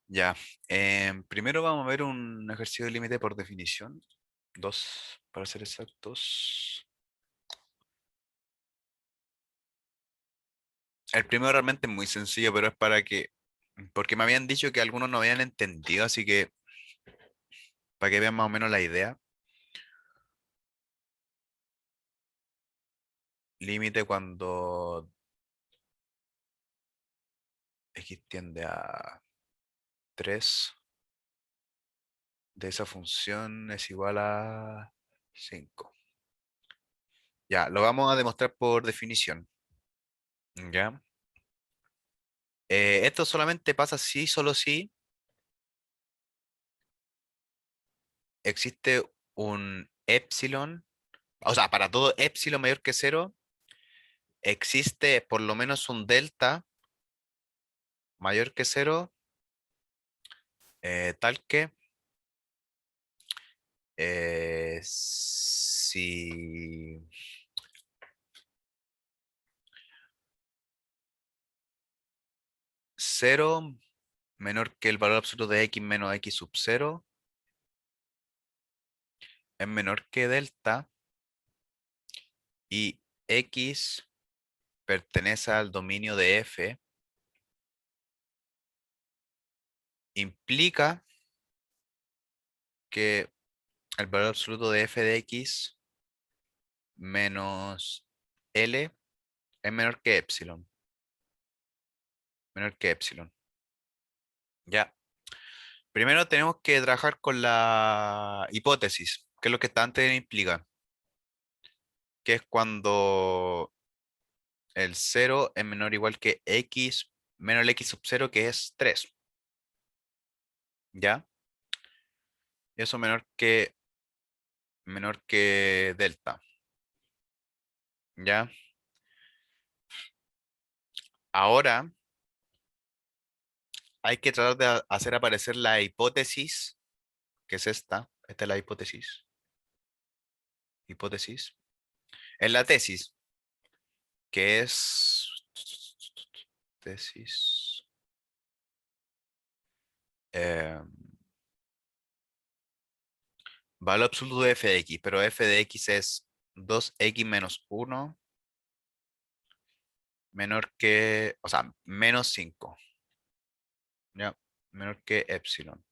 Ya. Primero vamos a ver un ejercicio de límite por definición. Dos, para ser exactos. El primero realmente es muy sencillo, pero es porque me habían dicho que algunos no habían entendido, así que para que vean más o menos la idea. Límite cuando x tiende a 3 de esa función es igual a 5. Ya, lo vamos a demostrar por definición. ¿Ya? Esto solamente pasa si, solo si existe un epsilon, o sea, para todo epsilon mayor que cero, existe por lo menos un delta mayor que cero, tal que si cero menor que el valor absoluto de x menos x sub cero es menor que delta y x pertenece al dominio de f, implica que el valor absoluto de f de x menos L es menor que epsilon. Menor que epsilon. Ya. Primero tenemos que trabajar con la hipótesis, que es lo que está antes implica, que es cuando el cero es menor o igual que x menos el x sub cero, que es 3. ¿Ya? Y eso menor que delta. ¿Ya? Ahora hay que tratar de hacer aparecer la hipótesis, que es esta. Esta es la hipótesis. Hipótesis. En la tesis, que es tesis. eh, Valor absoluto de f de x, pero f de x es 2x menos uno menor que, o sea, menos 5, ¿ya? Menor que epsilon.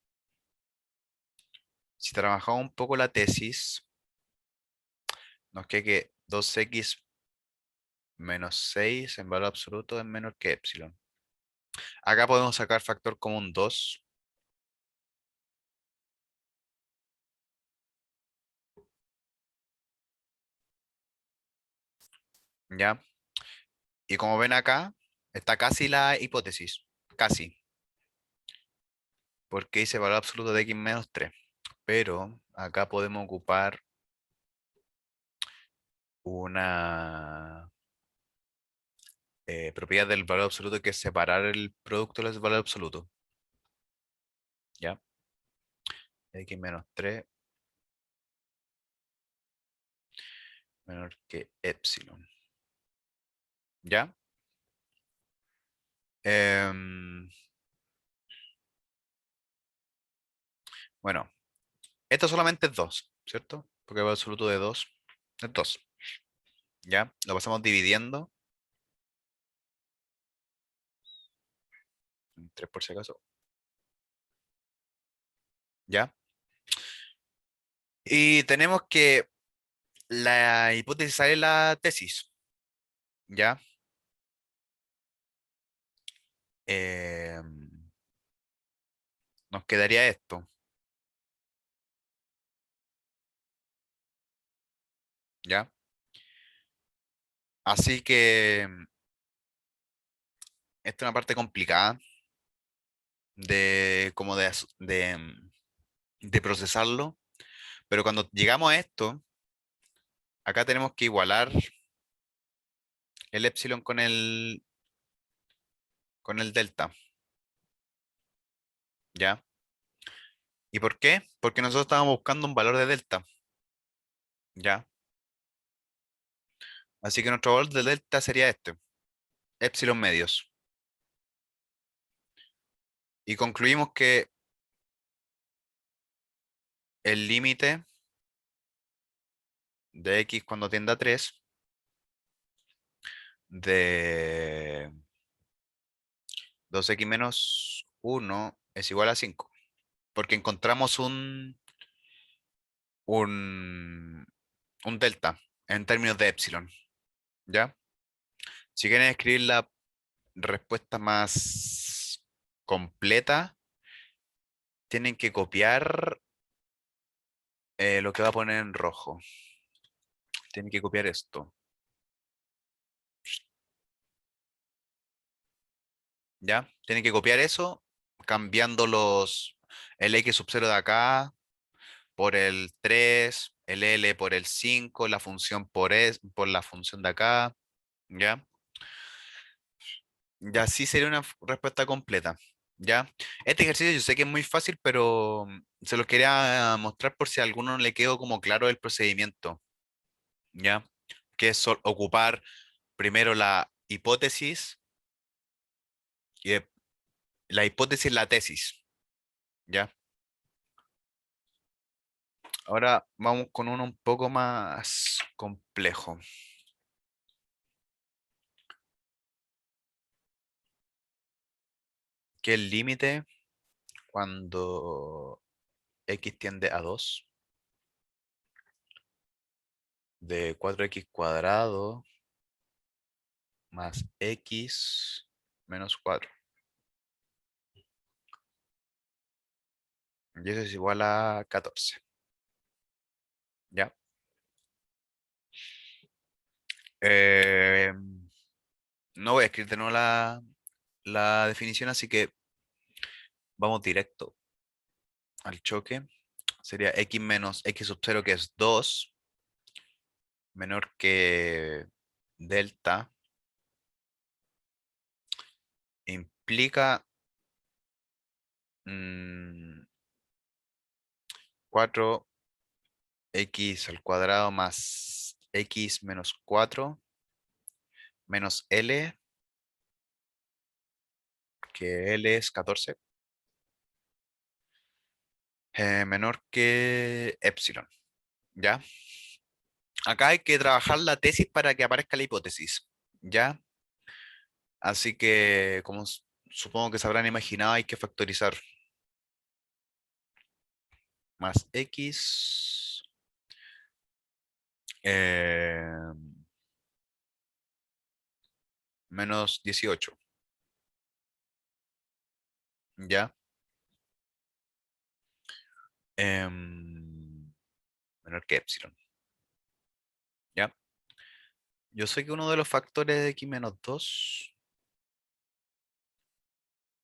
Si trabajamos un poco la tesis, nos queda que 2x menos 6 en valor absoluto es menor que epsilon. Acá podemos sacar factor común 2, ¿ya? Y como ven acá, está casi la hipótesis, casi, porque dice valor absoluto de x menos 3. Pero acá podemos ocupar una propiedad del valor absoluto, que es separar el producto del valor absoluto. ¿Ya? X menos 3 menor que epsilon. ¿Ya? Em, bueno, esto solamente es 2, ¿cierto? Porque el valor absoluto de 2 es 2. ¿Ya? Lo pasamos dividiendo en 3 por si acaso. ¿Ya? Y tenemos que la hipótesis sale la tesis. ¿Ya? Em, Nos quedaría esto. ¿Ya? Así que esta es una parte complicada de como de procesarlo, pero cuando llegamos a esto, acá tenemos que igualar el epsilon con el delta, ¿ya? ¿Y por qué? Porque nosotros estábamos buscando un valor de delta, ¿ya? Así que nuestro valor de delta sería este, epsilon medios, Y concluimos que el límite de x cuando tiende a 3 de 2x menos 1 es igual a 5. Porque encontramos un, un delta en términos de epsilon. ¿Ya? Si quieren escribir la respuesta más completa, tienen que copiar lo que va a poner en rojo. Tienen que copiar esto. ¿Ya? Tienen que copiar eso cambiando el x sub 0 de acá por el 3, el L por el 5, la función por la función de acá, ¿ya? Y así sería una respuesta completa, ¿ya? Este ejercicio yo sé que es muy fácil, pero se los quería mostrar por si a alguno no le quedó como claro el procedimiento, ¿ya? Que es ocupar primero la hipótesis y la hipótesis la tesis, ¿ya? Ahora vamos con uno un poco más complejo, que es el límite cuando x tiende a 2 de 4x cuadrado más x menos 4. Y eso es igual a 14. ¿Ya? Eh, no voy a escribir de nuevo la definición, así que vamos directo al choque. Sería x menos x sub 0, que es 2 menor que delta, implica 4x al cuadrado más x menos 4 menos L, que L es 14, menor que epsilon. ¿Ya? Acá hay que trabajar la tesis para que aparezca la hipótesis. ¿Ya? Así que, como supongo que se habrán imaginado, hay que factorizar más x eh, menos 18. ¿Ya? Menor que epsilon. ¿Ya? Yo sé que uno de los factores de x menos 2,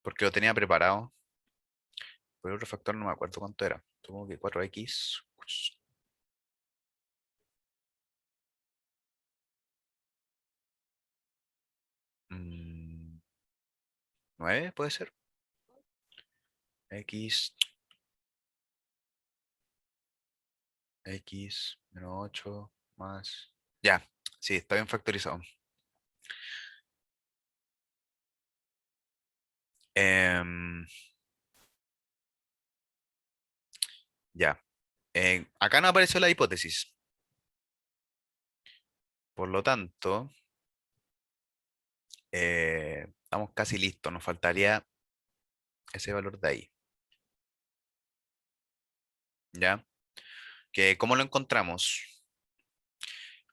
porque lo tenía preparado, pero el otro factor no me acuerdo cuánto era. Supongo que 4x. 9 puede ser. X, x menos 8 más. Ya, sí, está bien factorizado. Em, ya. Acá no apareció la hipótesis. Por lo tanto, estamos casi listos. Nos faltaría ese valor de ahí. ¿Ya? Que, ¿cómo lo encontramos?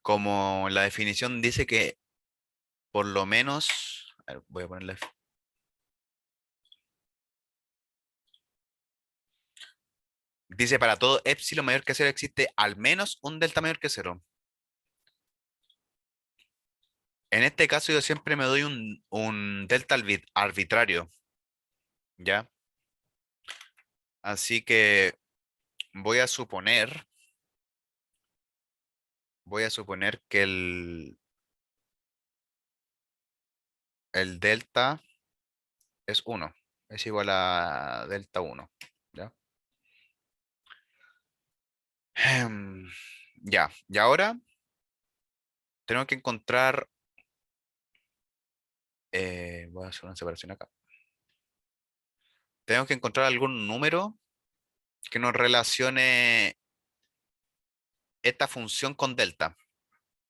Como la definición dice que por lo menos. A ver, voy a ponerle. Dice para todo epsilon mayor que cero existe al menos un delta mayor que cero. En este caso yo siempre me doy un delta arbitrario. ¿Ya? Así que voy a suponer, voy a suponer que el delta es uno, es igual a delta uno. ¿Ya? Ya, y ahora tenemos que encontrar, voy a hacer una separación acá. tenemos que encontrar algún número que nos relacione esta función con delta,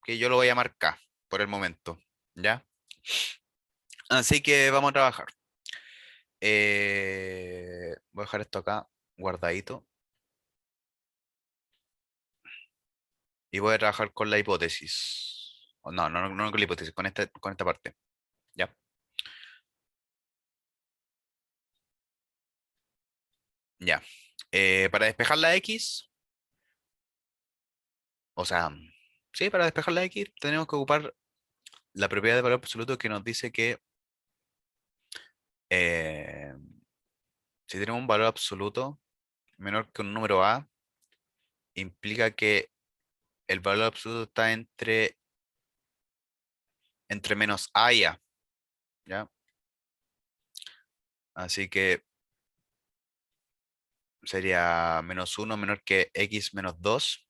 que yo lo voy a llamar k por el momento, ¿ya? Así que vamos a trabajar. Voy a dejar esto acá guardadito y voy a trabajar con la hipótesis. No con la hipótesis, con esta parte. ¿Ya? Ya. Para despejar la x, o sea, sí, para despejar la x tenemos que ocupar la propiedad de valor absoluto que nos dice que eh, si tenemos un valor absoluto menor que un número a, implica que el valor absoluto está entre menos a y a, ¿ya? Así que sería menos uno menor que x menos 2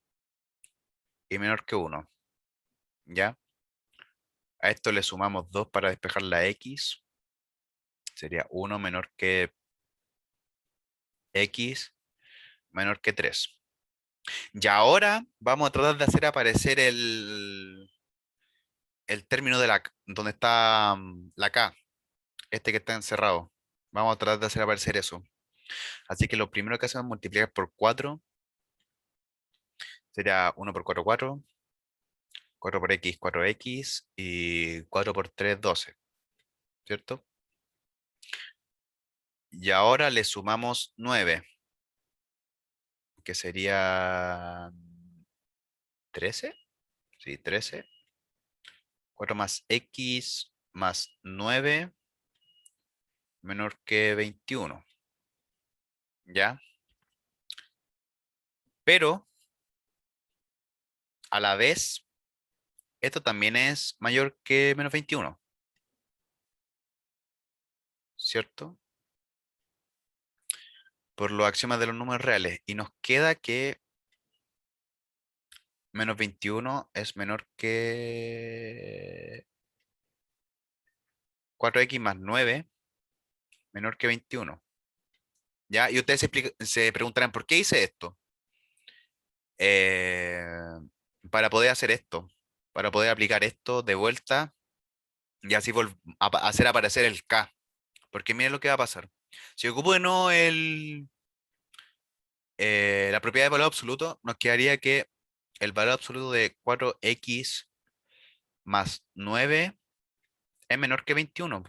y menor que uno, ¿ya? A esto le sumamos 2 para despejar la x, sería uno menor que x menor que 3. Y ahora vamos a tratar de hacer aparecer el término de donde está la k, este que está encerrado. Vamos a tratar de hacer aparecer eso. Así que lo primero que hacemos es multiplicar por 4, sería uno por 4 4, 4 por x, 4x y 4 por 3 12, ¿cierto? Y ahora le sumamos 9, que sería 13. Sí, 13. 4 más x más 9 menor que 21. ¿Ya? Pero a la vez, esto también es mayor que menos 21, ¿cierto? Por los axiomas de los números reales. Y nos queda que menos 21 es menor que 4x más 9 menor que 21. ¿Ya? Y ustedes se preguntarán, ¿por qué hice esto? Eh, para poder hacer esto, para poder aplicar esto de vuelta y así hacer aparecer el k. Porque miren lo que va a pasar. Si ocupo de nuevo la propiedad de valor absoluto, nos quedaría que el valor absoluto de 4x más 9 es menor que 21.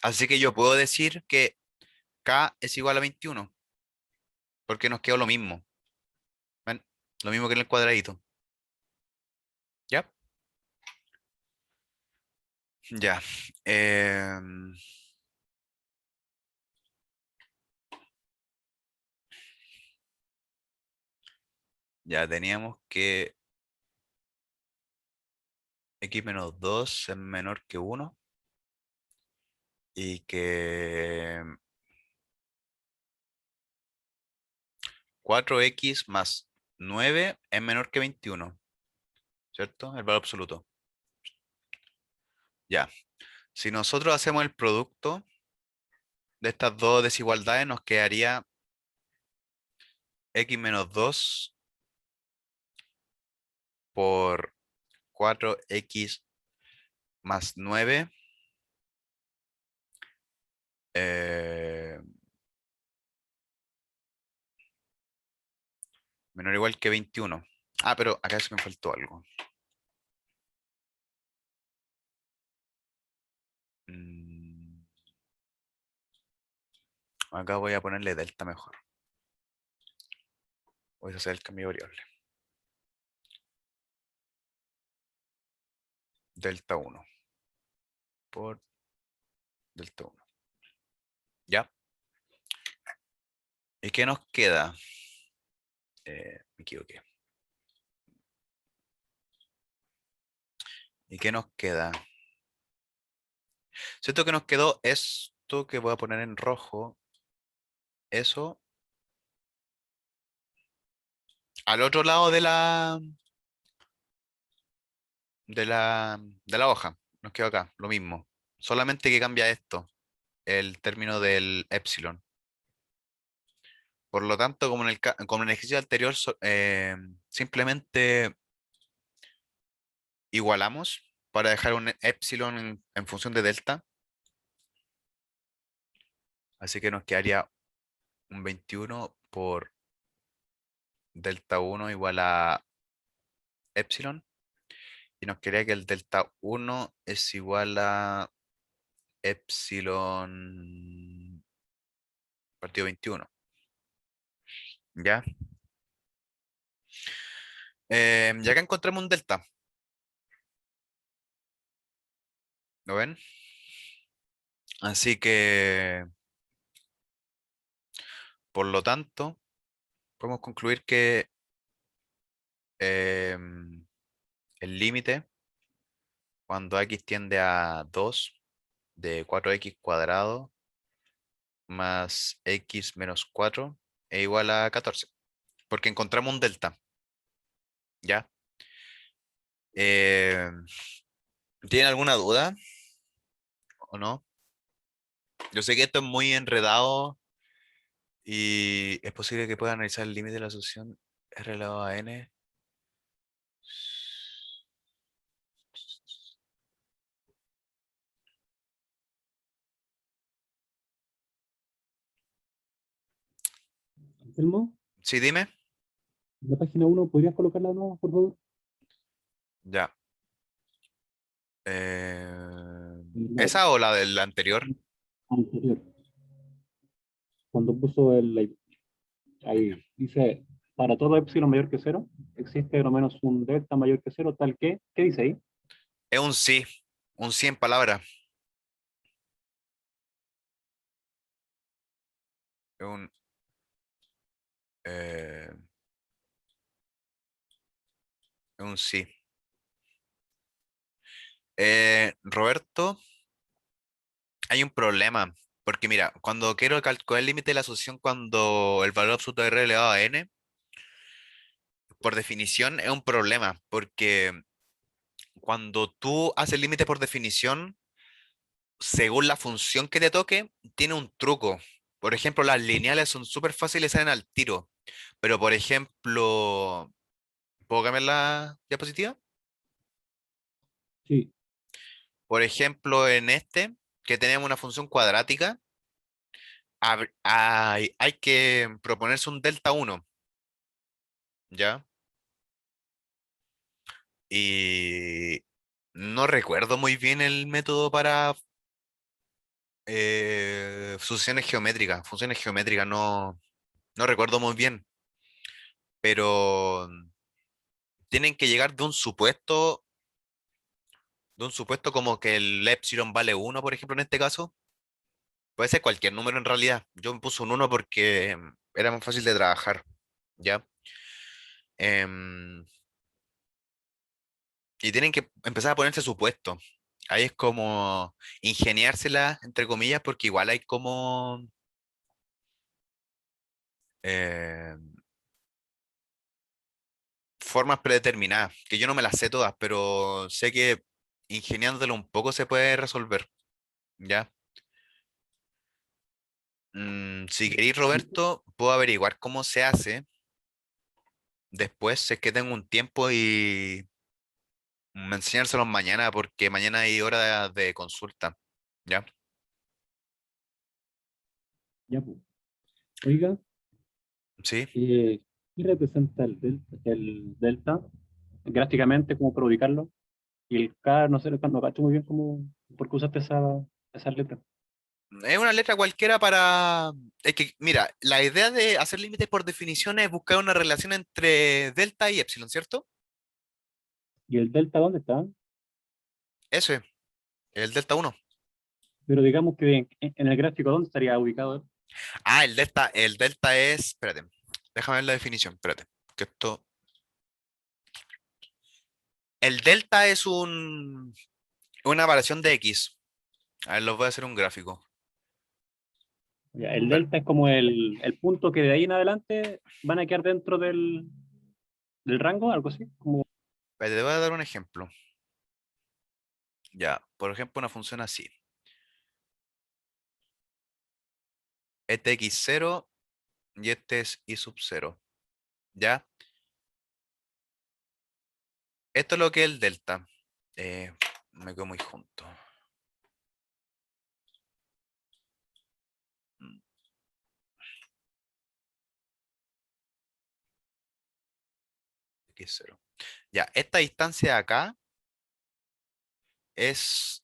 Así que yo puedo decir que k es igual a 21, porque nos quedó lo mismo. ¿Ven? Lo mismo que en el cuadradito. ¿Ya? Ya. Em, ya teníamos que x menos 2 es menor que 1 y que 4x más 9 es menor que 21, ¿cierto? El valor absoluto. Ya. Si nosotros hacemos el producto de estas dos desigualdades, nos quedaría x menos 2 por 4x más 9 eh, menor o igual que 21. Ah, pero acá se me faltó algo. Mm, Acá voy a ponerle delta mejor. Voy a hacer el cambio de variable. Delta 1 por delta 1. ¿Ya? ¿Y qué nos queda? Me equivoqué. ¿Y qué nos queda? Siento que nos quedó esto que voy a poner en rojo. Eso al otro lado de la hoja. Nos quedó acá, lo mismo. Solamente que cambia esto. el término del epsilon. Por lo tanto, como en el ejercicio anterior, simplemente igualamos para dejar un epsilon en función de delta. Así que nos quedaría un 21 por delta uno igual a epsilon. Y nos quedaría que el delta uno es igual a epsilon partido 21. ¿Ya? Ya que encontramos un delta, ¿lo ven? Así que, por lo tanto, podemos concluir que em, el límite, cuando x tiende a 2 de 4x cuadrado más x menos 4 es igual a 14, porque encontramos un delta, ¿ya? Em, ¿Tienen alguna duda o no? Yo sé que esto es muy enredado y es posible que pueda analizar el límite de la asociación R elevado a n. Anselmo, Sí, dime. la página 1, ¿podrías colocarla de nuevo, por favor? Ya. La ¿Esa o la del anterior? anterior, cuando puso ahí, dice, para todo epsilon mayor que cero, existe lo menos un delta mayor que cero, tal que, ¿qué dice ahí? Es un sí en palabras. Es eh, es un sí. Roberto, hay un problema. Porque mira, cuando quiero calcular el límite de la asociación cuando el valor absoluto de R elevado a n, por definición es un problema. Porque cuando tú haces límite por definición, según la función que te toque, tiene un truco. Por ejemplo, las lineales son súper fáciles, salen al tiro. Pero, por ejemplo, ¿puedo cambiar la diapositiva? Sí, Por ejemplo, en este, que tenemos una función cuadrática, hay que proponerse un delta uno, ¿ya? Y no recuerdo muy bien el método para funciones geométricas, no recuerdo muy bien, pero tienen que llegar de un supuesto como que el epsilon vale uno, por ejemplo, en este caso. Puede ser cualquier número en realidad. Yo me puse un uno porque era más fácil de trabajar, ¿ya? Em, y tienen que empezar a ponerse supuesto. Ahí es como ingeniársela, entre comillas, porque igual hay como eh, formas predeterminadas, que yo no me las sé todas, pero sé que ingeniándolo un poco se puede resolver, ¿ya? Si queréis, Roberto, puedo averiguar cómo se hace después, si es que tengo un tiempo y enseñárselos mañana, porque mañana hay hora de consulta, ¿ya? ya pues. Oiga, Sí. ¿qué representa el delta gráficamente, cómo para ubicarlo? Y el K, no sé, no cacho muy bien cómo, por qué usaste esa letra. Es una letra cualquiera para... Es que, mira, la idea de hacer límites por definición es buscar una relación entre delta y epsilon, ¿cierto? ¿Y el delta dónde está? Ese, el delta uno. Pero digamos que en el gráfico, ¿dónde estaría ubicado? Ah, el delta es... Espérate, déjame ver la definición, espérate. Que esto... El delta es una variación de x. A ver, los voy a hacer un gráfico. Ya, el Espera, delta es como el punto que de ahí en adelante van a quedar dentro del rango, algo así. Como, espérate, te voy a dar un ejemplo. Ya, por ejemplo, una función así. este x0 y este es y sub 0. ¿Ya? Esto es lo que es el delta. Me quedo muy junto. Mm, x0. Ya, esta distancia de acá es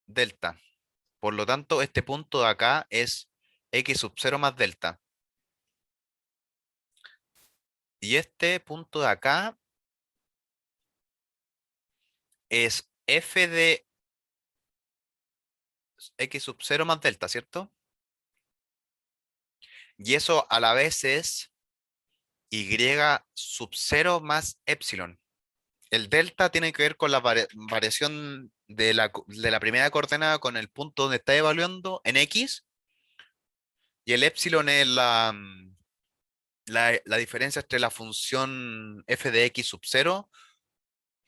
delta. Por lo tanto, este punto de acá es x sub 0 más delta. Y este punto de acá es f de x sub 0 más delta, ¿cierto? Y eso a la vez es y sub 0 más epsilon. El delta tiene que ver con la variación de la primera coordenada con el punto donde está evaluando en x, y el epsilon es la diferencia entre la función f de x sub 0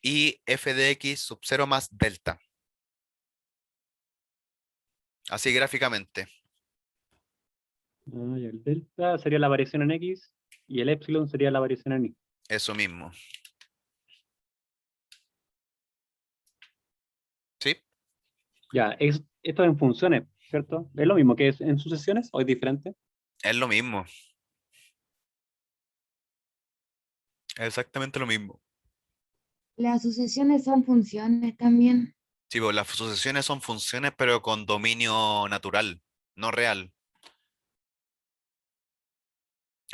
y f de x sub 0 más delta. Así gráficamente. Y el delta sería la variación en X y el epsilon sería la variación en Y. Eso mismo. ¿Sí? Ya, esto en funciones, ¿cierto? ¿Es lo mismo que es en sucesiones o es diferente? Es lo mismo. Exactamente lo mismo. Las sucesiones son funciones también. Sí, pues las sucesiones son funciones, pero con dominio natural, no real.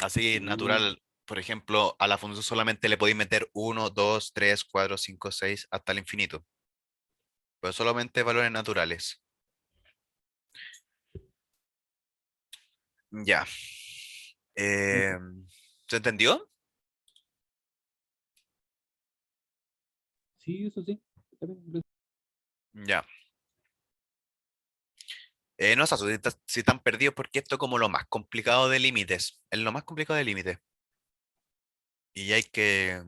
Así Mm, natural, por ejemplo, a la función solamente le podéis meter uno, 2, 3, 4, 5, 6 hasta el infinito. Pero solamente valores naturales. Ya. ok. Eh, ¿Se entendió? Sí, eso sí. Está bien. Ya. No sé si están perdidos porque esto es como lo más complicado de límites. Es lo más complicado de límites. Y hay que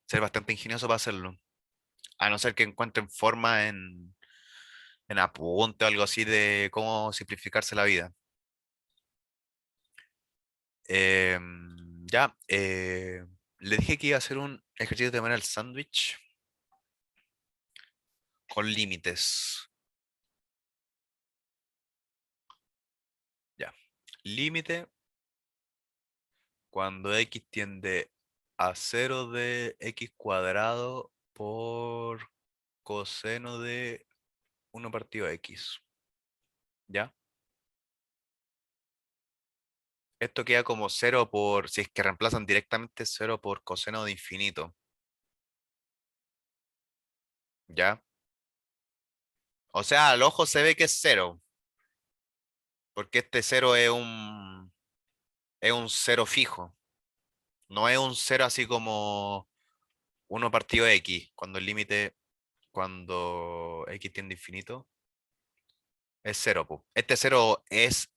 ser bastante ingenioso para hacerlo. A no ser que encuentren forma en apunte o algo así de cómo simplificarse la vida. Ya, le dije que iba a hacer un ejercicio de manera el sándwich con límites. Ya, límite cuando x tiende a cero de x cuadrado por coseno de uno partido x. ¿Ya? Esto queda como cero por, si es que reemplazan directamente cero por coseno de infinito. ¿Ya? O sea, al ojo se ve que es cero, porque este cero es un cero fijo. No es un cero así como uno partido x, cuando el límite, cuando x tiende a infinito, es cero, po. Este cero es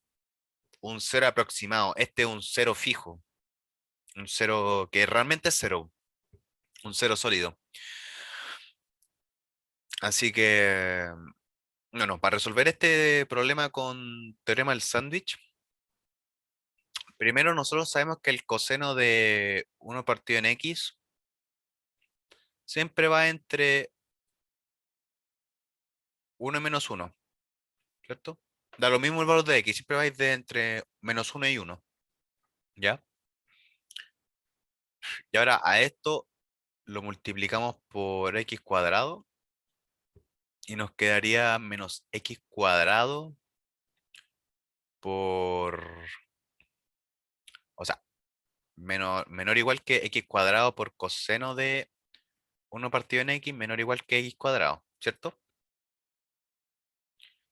un cero aproximado, este es un cero fijo, un cero que realmente es cero, un cero sólido. Así que, bueno, para resolver este problema con teorema del sándwich, primero nosotros sabemos que el coseno de uno partido en x siempre va entre uno y menos uno, ¿cierto? Da lo mismo el valor de x, siempre va a ir de entre menos uno y uno, ¿ya? Y ahora a esto lo multiplicamos por x cuadrado y nos quedaría menos x cuadrado por, o sea, menor o igual que x cuadrado por coseno de uno partido en x, menor o igual que x cuadrado, ¿cierto?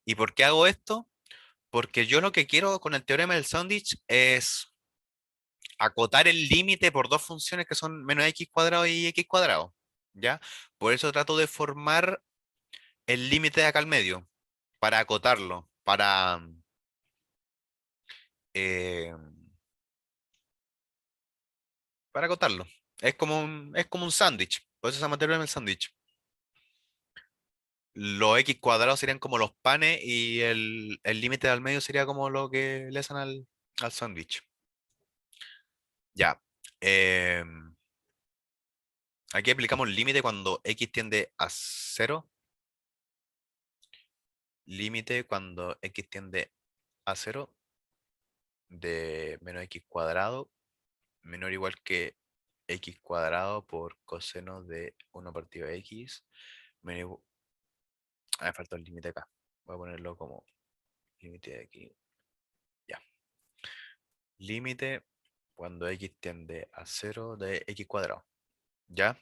¿Y por qué hago esto? Porque yo lo que quiero con el teorema del sándwich es acotar el límite por dos funciones que son menos x cuadrado y x cuadrado, ¿ya? Por eso trato de formar el límite de acá al medio, para acotarlo, eh, para acotarlo. Es como un sándwich, por eso se llama teorema del sándwich. Los X cuadrados serían como los panes y el límite al medio sería como lo que le hacen al sándwich. Ya. Aquí aplicamos límite cuando X tiende a cero. Límite cuando X tiende a cero de menos X cuadrado menor o igual que X cuadrado por coseno de 1 partido de X. Me falta el límite acá. Voy a ponerlo como límite de aquí. Ya. Límite cuando X tiende a cero de X cuadrado. ¿Ya?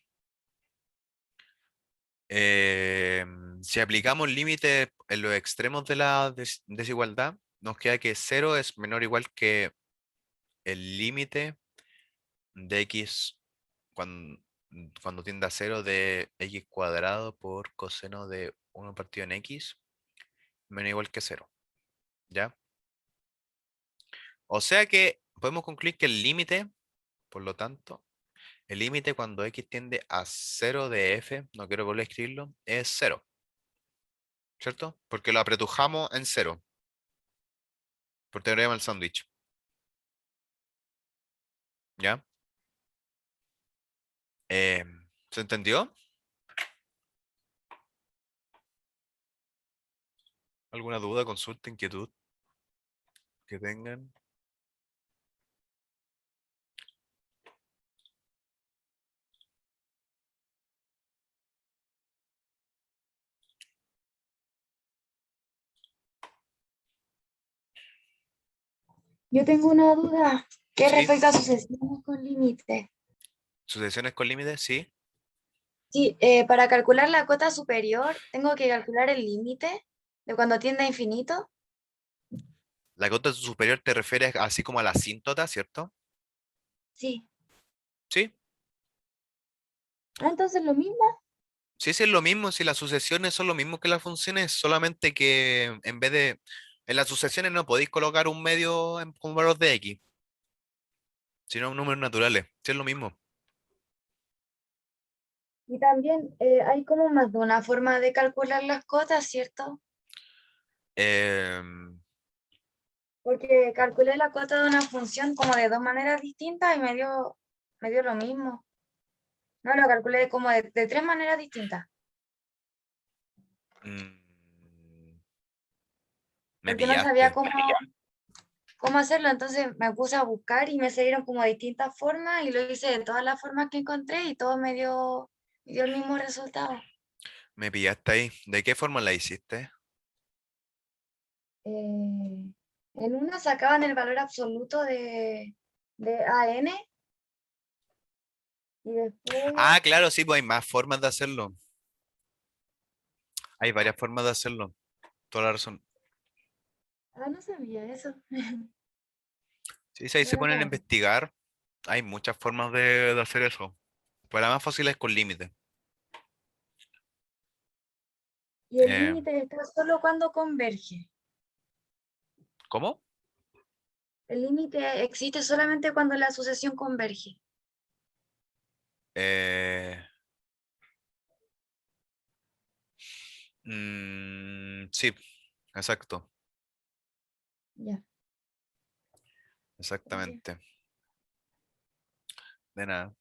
Si aplicamos límite en los extremos de la desigualdad, nos queda que cero es menor o igual que el límite de X cuando tiende a cero de X cuadrado por coseno de 1 partido en X, menor o igual que cero. ¿Ya? O sea que podemos concluir que el límite, por lo tanto, el límite cuando X tiende a cero de F, no quiero volver a escribirlo, es cero. ¿Cierto? Porque lo apretujamos en cero. Por teorema del sándwich. ¿Ya? Eh, ¿Se entendió? ¿Alguna duda, consulta, inquietud que tengan? Yo tengo una duda. ¿Qué Sí. respecto a sucesiones con límite? ¿Sucesiones con límites? Sí. Sí, para calcular la cota superior, tengo que calcular el límite de cuando tiende a infinito. La cota superior te refieres así como a la asíntota, ¿cierto? Sí. Sí. Ah, entonces lo mismo. Sí, sí, es lo mismo. Si las sucesiones son lo mismo que las funciones, solamente que en vez de. En las sucesiones no podéis colocar un medio como valor de X, sino números naturales. Sí, es lo mismo. Y también hay como más de una forma de calcular las cotas, ¿cierto? Em, Porque calculé la cota de una función como de dos maneras distintas y me dio lo mismo. No, lo calculé como de tres maneras distintas. mm, Me Porque no sabía pillaste. cómo hacerlo, entonces me puse a buscar y me salieron como distintas formas y lo hice de todas las formas que encontré y todo me dio el mismo resultado. Me pillaste ahí. ¿De qué forma la hiciste? En una sacaban el valor absoluto de AN y después, Ah, claro, sí, pues hay más formas de hacerlo. Hay varias formas de hacerlo. Toda la razón. no sabía eso. Sí, si ahí No se lo ponen a sabía. investigar, hay muchas formas de hacer eso. Pues la más fácil es con límite. Y el Eh, límite está solo cuando converge. ¿Cómo? El límite existe solamente cuando la sucesión converge. Eh, sí, exacto, Ya, gracias. exactamente. De nada.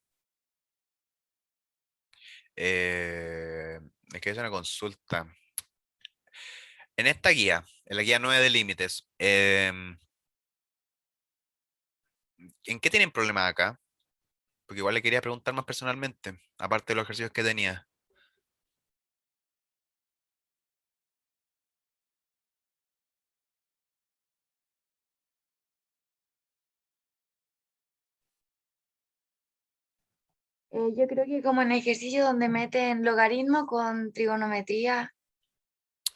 Es que es una consulta. En esta guía, en la guía 9 de límites, ¿en qué tienen problemas acá? Porque igual le quería preguntar más personalmente, aparte de los ejercicios que tenía. Yo creo que como en ejercicio donde meten logaritmo con trigonometría,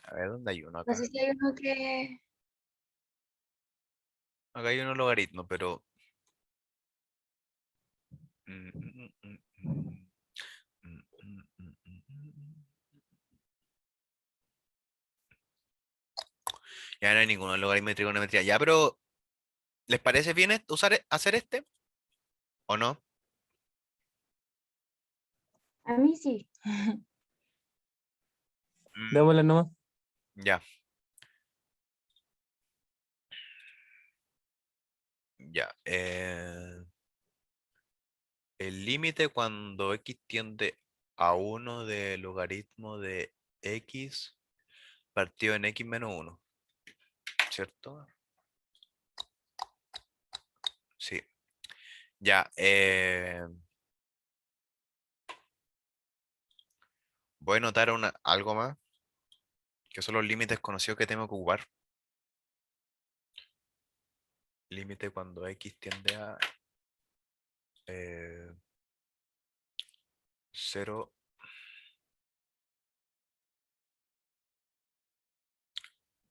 A ver, ¿dónde hay uno no sé acá? si hay uno que... Acá hay unos logaritmos, pero. mm, mm, mm, mm, mm, mm, mm, mm, mm. Ya no hay ninguno logaritmo de trigonometría. Ya, pero ¿les parece bien hacer este? ¿O no? A mí sí. Démosle nomás. Ya. Ya. El límite cuando x tiende a 1 de logaritmo de x partido en x menos 1. ¿Cierto? Sí. Ya. Voy a notar algo más, que son los límites conocidos que tengo que ocupar. Límite cuando x tiende a 0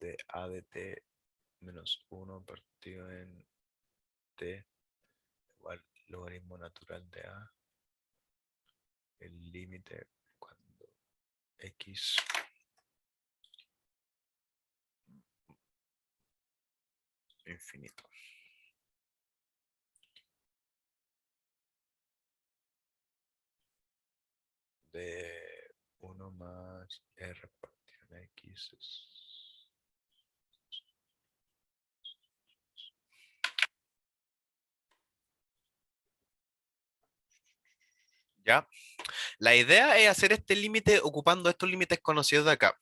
de a de t menos 1 partido en t igual logaritmo natural de a. El límite cuando x infinito. De 1 más r partido en x ¿Ya? La idea es hacer este límite ocupando estos límites conocidos de acá.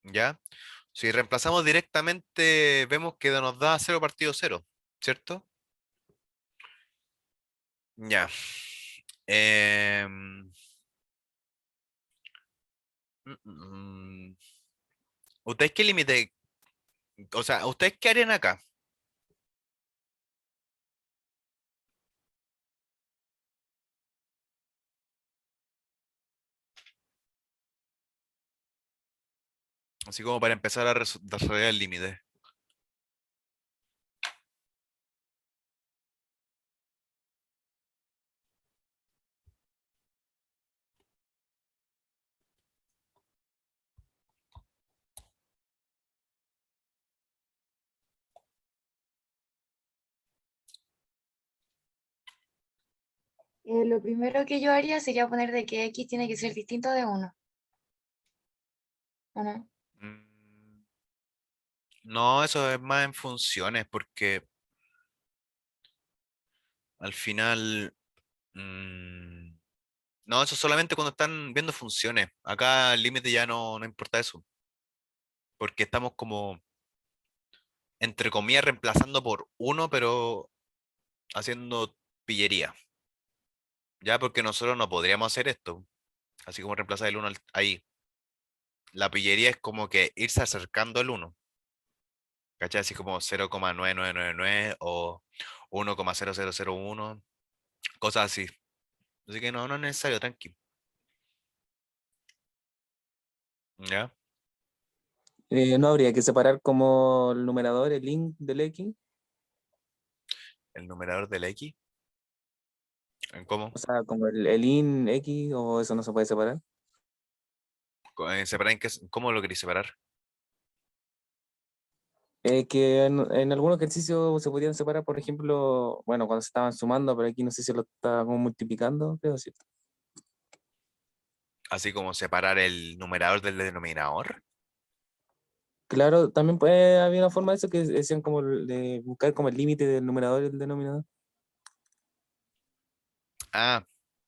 ¿Ya? Si reemplazamos directamente, vemos que nos da 0 partido 0, ¿cierto? Ya. Em, mm, ¿Ustedes qué límite? O sea, ¿ustedes qué harían acá? Así como para empezar a desarrollar el límite. Lo primero que yo haría sería poner de que x tiene que ser distinto de 1. ¿O no? Mm, No, eso es más en funciones, porque al final... No, eso solamente cuando están viendo funciones. Acá el límite ya no importa eso. Porque estamos como, entre comillas, reemplazando por uno, pero haciendo pillería. Ya, porque nosotros no podríamos hacer esto. Así como reemplazar el uno ahí. La pillería es como que irse acercando al uno. ¿Cachai? Así como 0,9999 o 1,0001. Cosas así. Así que no es necesario, tranqui. ¿Ya? No habría que separar como el numerador, el int del x. El numerador del X. ¿En cómo? O sea, como el int x, o eso no se puede separar. ¿Separar en qué? ¿Cómo lo queréis separar? Que en algunos ejercicios se podían separar, por ejemplo, bueno, cuando se estaban sumando, pero aquí no sé si lo está como multiplicando, creo, ¿cierto? Así como separar el numerador del denominador. Claro, también puede haber una forma de eso que decían como de buscar como el límite del numerador y el denominador. Ah,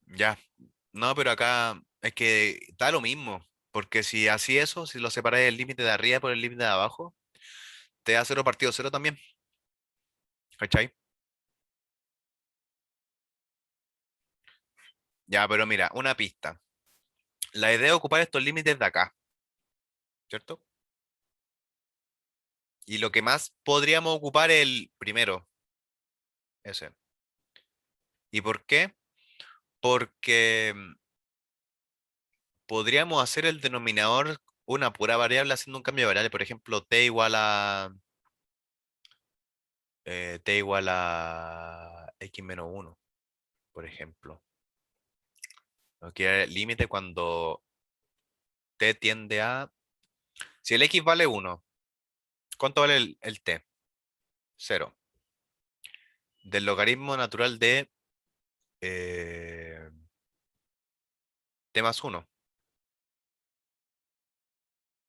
ya. No, pero acá es que da lo mismo. Porque si así eso, si lo separáis el límite de arriba por el límite de abajo, te da 0 partido 0 también. ¿Cachai? Ya, pero mira, una pista. La idea es ocupar estos límites de acá, ¿cierto? Y lo que más podríamos ocupar el primero, ese. ¿Y por qué? Porque podríamos hacer el denominador una pura variable haciendo un cambio de variable. Por ejemplo, t igual a x menos uno, por ejemplo. Aquí el límite cuando t tiende a... Si el x vale uno, ¿cuánto vale el t? Cero. Del logaritmo natural de t más uno.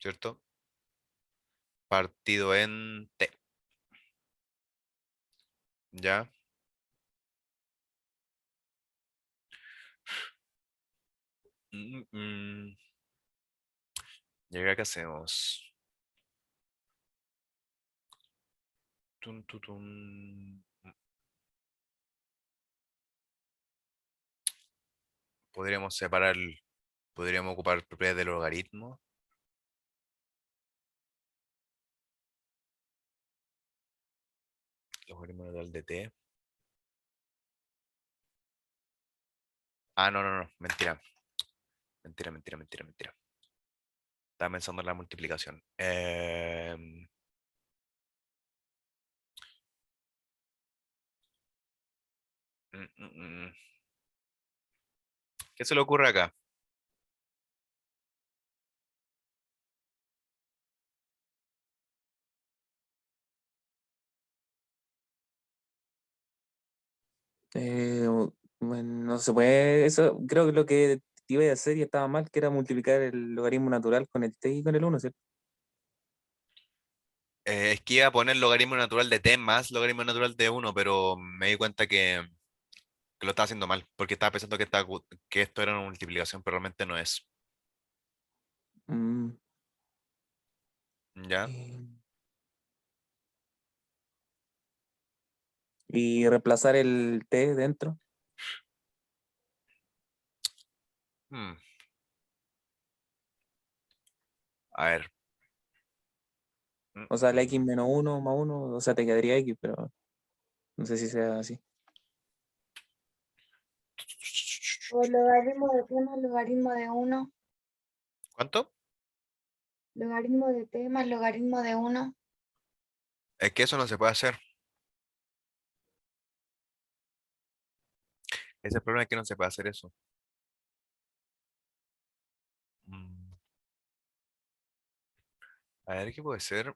¿cierto? Partido en t. ¿Ya? Mm, mm. ¿Y acá qué hacemos? Tun, tu, tun. Podríamos separar, podríamos ocupar propiedades del logaritmo. Logaritmo natural de t. Ah, no, no, no, mentira. Mentira, mentira, mentira, mentira. Estaba pensando en la multiplicación. Mm, mm, mm. ¿Qué se le ocurre acá? Bueno, no se puede, eso creo que lo que te iba a hacer y estaba mal, que era multiplicar el logaritmo natural con el t y con el uno, ¿cierto? Es que iba a poner logaritmo natural de t más logaritmo natural de uno, pero me di cuenta que lo estaba haciendo mal, porque estaba pensando que esto era una multiplicación, pero realmente no es. Mm, ¿Ya? eh, y reemplazar el t dentro, Hmm, A ver. Mm, o sea, la x mm. menos uno más uno, o sea, te quedaría x, pero no sé si sea así. O logaritmo de t más logaritmo de uno. ¿Cuánto? Logaritmo de t más logaritmo de uno. Es que eso no se puede hacer. Ese problema es que no se puede hacer eso. Mm, A ver, ¿qué puede ser?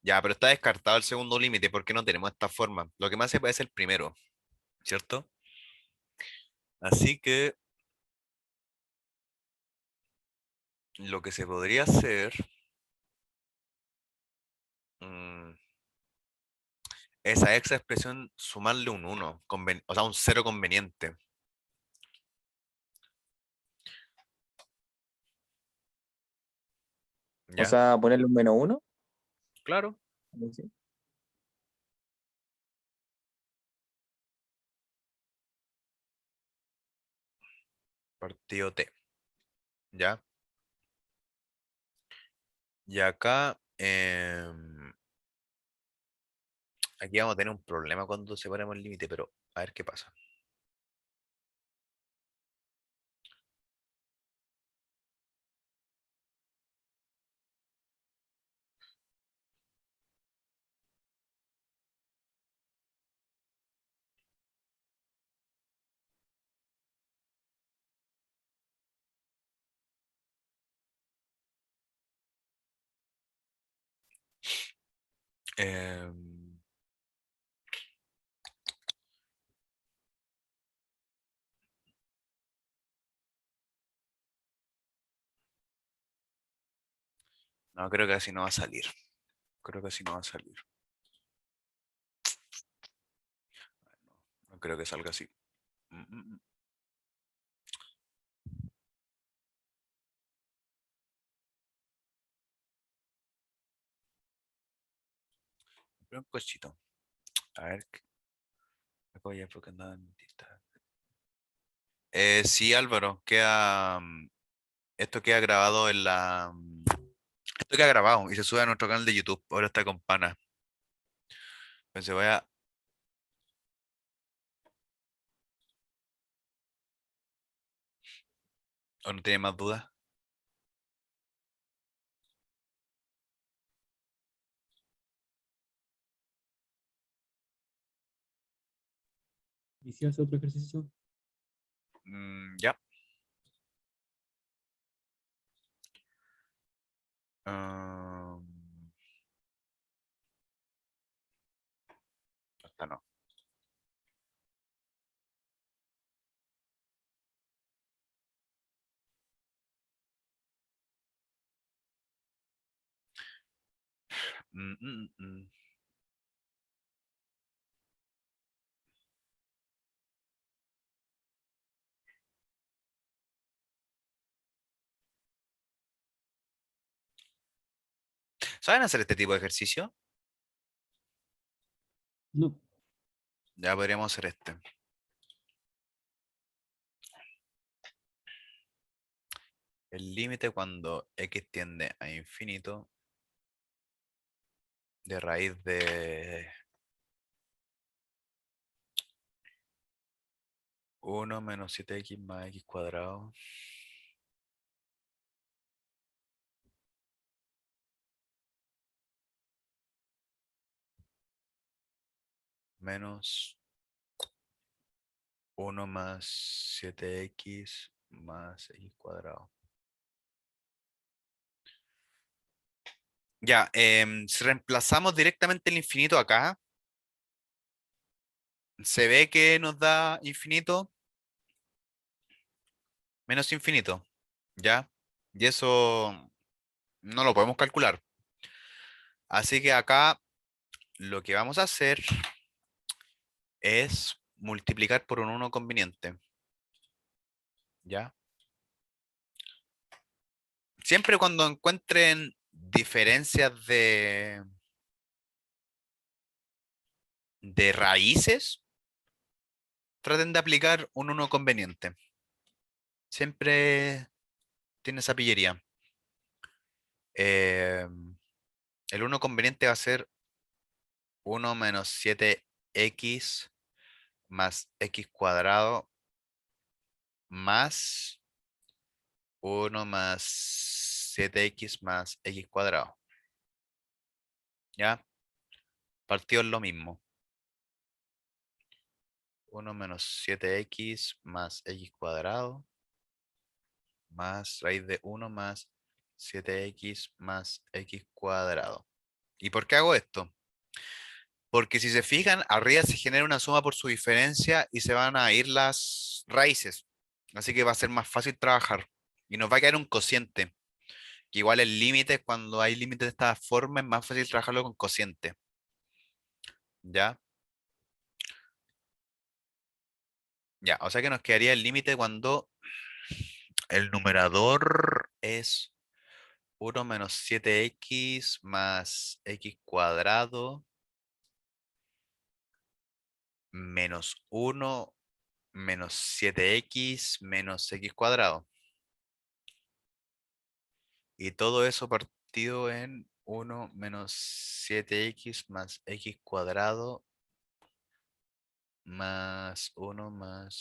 Ya, pero está descartado el segundo límite porque no tenemos esta forma. Lo que más se puede es el primero, ¿cierto? Así que lo que se podría hacer mm, es a esa expresión sumarle un uno, o sea, un cero conveniente. O ¿Ya? sea, ponerle un menos uno. Claro. Algo así. Partido T. ¿Ya? Y acá, aquí vamos a tener un problema cuando separemos el límite, pero a ver qué pasa. Em, no, creo que así no va a salir. Creo que así no va a salir. No creo que salga así. Mm, mm, mm. Pero un cochito. A ver, acabo ya porque andaba en distintas. Sí, Álvaro, esto queda grabado en esto queda grabado y se sube a nuestro canal de YouTube. Ahora está con pana. Pensé, voy a. ¿O no tiene más dudas? ¿Y si hace otro ejercicio? Ya. Ah, Hasta no. mm. ¿Saben hacer este tipo de ejercicio? No, Ya podríamos hacer este. El límite cuando x tiende a infinito de raíz de 1 menos 7x más x cuadrado menos 1 más 7x más x cuadrado. Ya, si reemplazamos directamente el infinito acá, se ve que nos da infinito menos infinito, ¿ya? Y eso no lo podemos calcular. Así que acá lo que vamos a hacer es multiplicar por un 1 conveniente, ¿ya? Siempre cuando encuentren diferencias de raíces, traten de aplicar un 1 conveniente. Siempre tiene esa pillería. Eh, el 1 conveniente va a ser 1 menos 7x más x cuadrado más 1 más 7x más x cuadrado. ¿Ya? Partido es lo mismo. 1 menos 7x más x cuadrado más raíz de 1 más 7x más x cuadrado. ¿Y por qué hago esto? Porque si se fijan, arriba se genera una suma por su diferencia y se van a ir las raíces. Así que va a ser más fácil trabajar. Y nos va a quedar un cociente. Que igual el límite, cuando hay límites de esta forma, es más fácil trabajarlo con cociente. ¿Ya? Ya, o sea que nos quedaría el límite cuando el numerador es 1 menos 7x más x cuadrado menos 1 menos 7x menos x cuadrado. Y todo eso partido en 1 menos 7x más x cuadrado más 1 más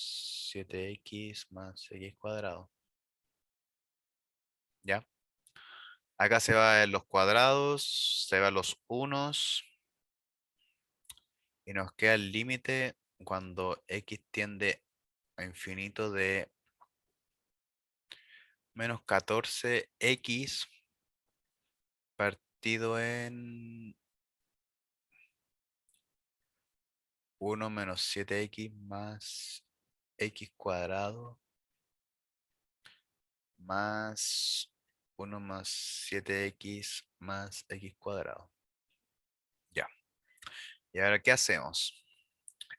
7x más x cuadrado. ¿Ya? Acá se va en los cuadrados, se van los unos y nos queda el límite cuando x tiende a infinito de menos 14x partido en 1 menos 7x más x cuadrado más 1 más 7x más x cuadrado. Ya. ¿Y ahora qué hacemos?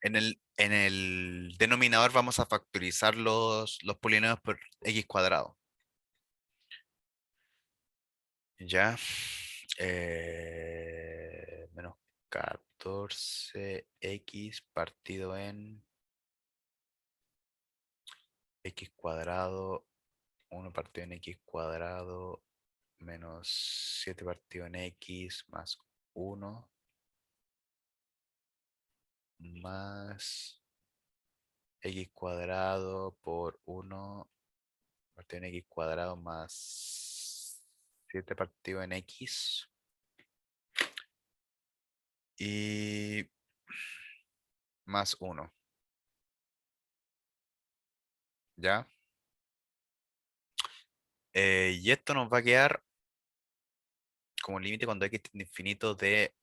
En el denominador vamos a factorizar los polinomios por x cuadrado. Ya. Menos 14x partido en x cuadrado, 1 partido en x cuadrado, menos 7 partido en x, más 1, más x cuadrado por 1 partido en x cuadrado, más 7 partido en x. Y más 1. ¿Ya? Y esto nos va a quedar como límite cuando x tiende a infinito de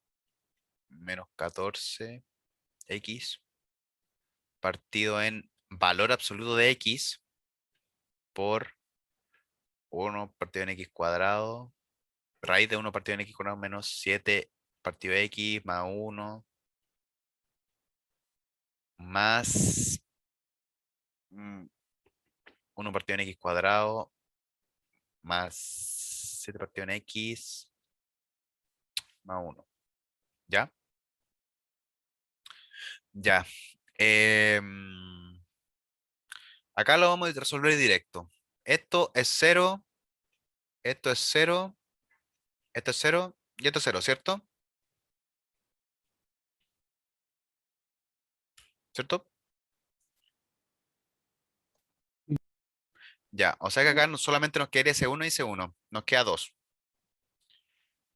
menos 14x partido en valor absoluto de x por 1 partido en x cuadrado, raíz de 1 partido en x cuadrado menos 7 partido X más 1 más 1 partido en X cuadrado más 7 partido en X más 1. ¿Ya? Ya. Acá lo vamos a resolver directo. Esto es 0, esto es 0, esto es 0 y esto es 0, ¿cierto? ¿Cierto? Ya, o sea que acá solamente nos queda S1 y C1. Nos queda 2.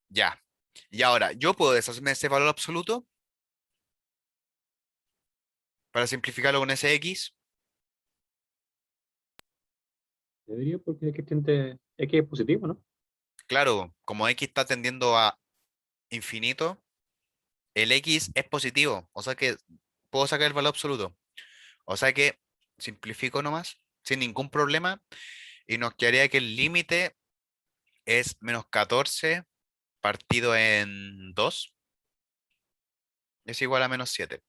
Ya. Y ahora, ¿yo puedo deshacerme de ese valor absoluto para simplificarlo con SX? Debería porque X es positivo, ¿no? Claro, como X está tendiendo a infinito, el X es positivo. O sea que puedo sacar el valor absoluto. O sea que simplifico nomás, sin ningún problema. Y nos quedaría que el límite es menos 14 partido en 2 es igual a menos 7.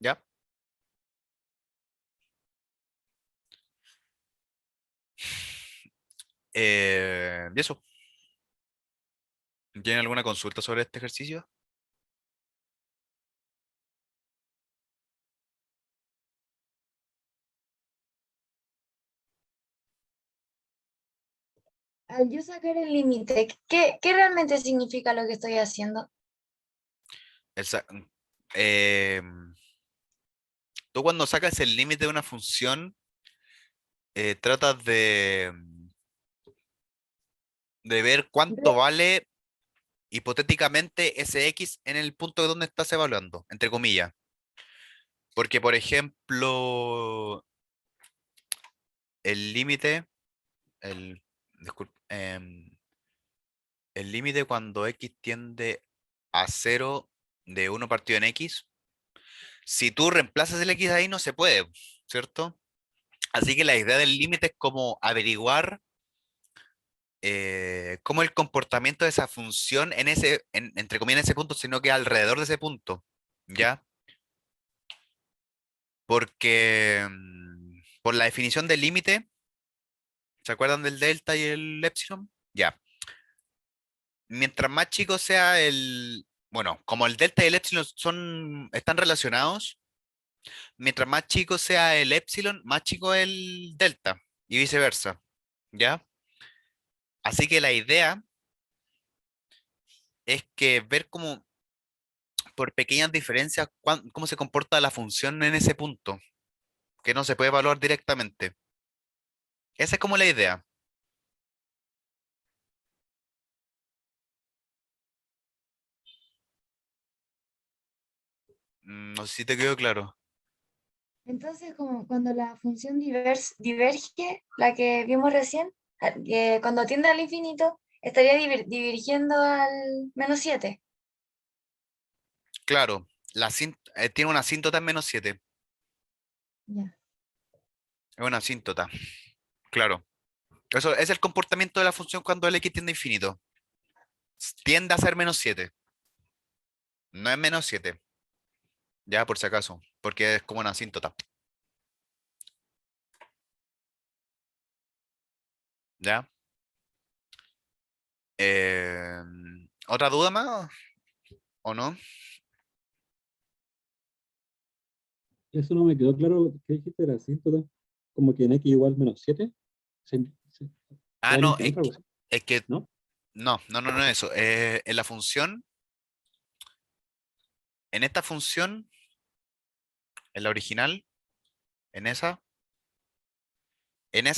¿Ya? Y eso. ¿Tienen alguna consulta sobre este ejercicio? Al yo sacar el límite, ¿qué realmente significa lo que estoy haciendo? El sa- em, Tú cuando sacas el límite de una función, tratas de ver cuánto Re- vale hipotéticamente ese X en el punto de donde estás evaluando, entre comillas. Porque, por ejemplo, el límite, el, el límite cuando X tiende a 0 de 1 partido en X, si tú reemplazas el X ahí no se puede, ¿cierto? Así que la idea del límite es como averiguar cómo el comportamiento de esa función en ese, entre comillas, en ese punto, sino que alrededor de ese punto, ¿ya? Porque por la definición del límite, ¿se acuerdan del delta y el epsilon? Ya. Mientras más chico sea bueno, como el delta y el epsilon están relacionados, mientras más chico sea el epsilon, más chico el delta y viceversa, ¿ya? Así que la idea es que ver cómo, por pequeñas diferencias, cómo se comporta la función en ese punto, que no se puede evaluar directamente. Esa es como la idea. No sé si te quedó claro. Entonces, como cuando la función diverge, la que vimos recién, que cuando tiende al infinito, estaría divergiendo al -7. Claro, tiene una asíntota en -7. Ya. Es una asíntota, claro. Eso es el comportamiento de la función cuando el x tiende a infinito. Tiende a ser -7. No es -7. Ya, por si acaso. Porque es como una asíntota. ¿Ya? Eh, ¿Otra duda más o no? Eso no me quedó claro. ¿Qué dijiste de la asíntota? Como que en X igual -7. Se, se, Ah, ¿va al no, infinito algo así? es que ¿No? no, eso. En la función, en esta función, en la original, en esa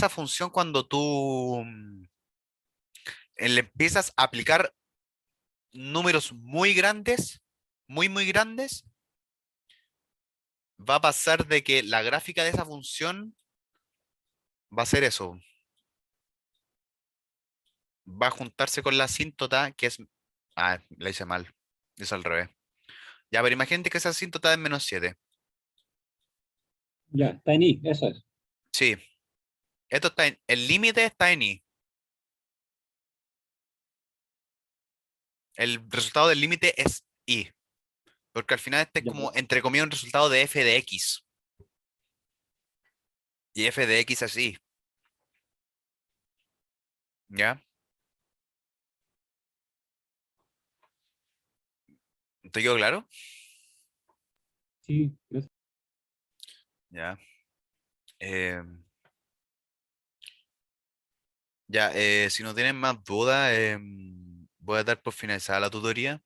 función, cuando tú le empiezas a aplicar números muy grandes, muy grandes, va a pasar de que la gráfica de esa función va a ser eso. Va a juntarse con la asíntota, que es. Ah, la hice mal. Es al revés. Ya, pero imagínate que esa asíntota es -7. Ya, está en I, eso es. Sí, esto está el límite está en I. El resultado del límite es y. Porque al final este es Ya, como, entre comillas, un resultado de f de x. Y f de x así. ¿Ya? ¿Te quedó claro? sí, gracias. Ya. Ya, si no tienen más dudas, voy a dar por finalizada la tutoría.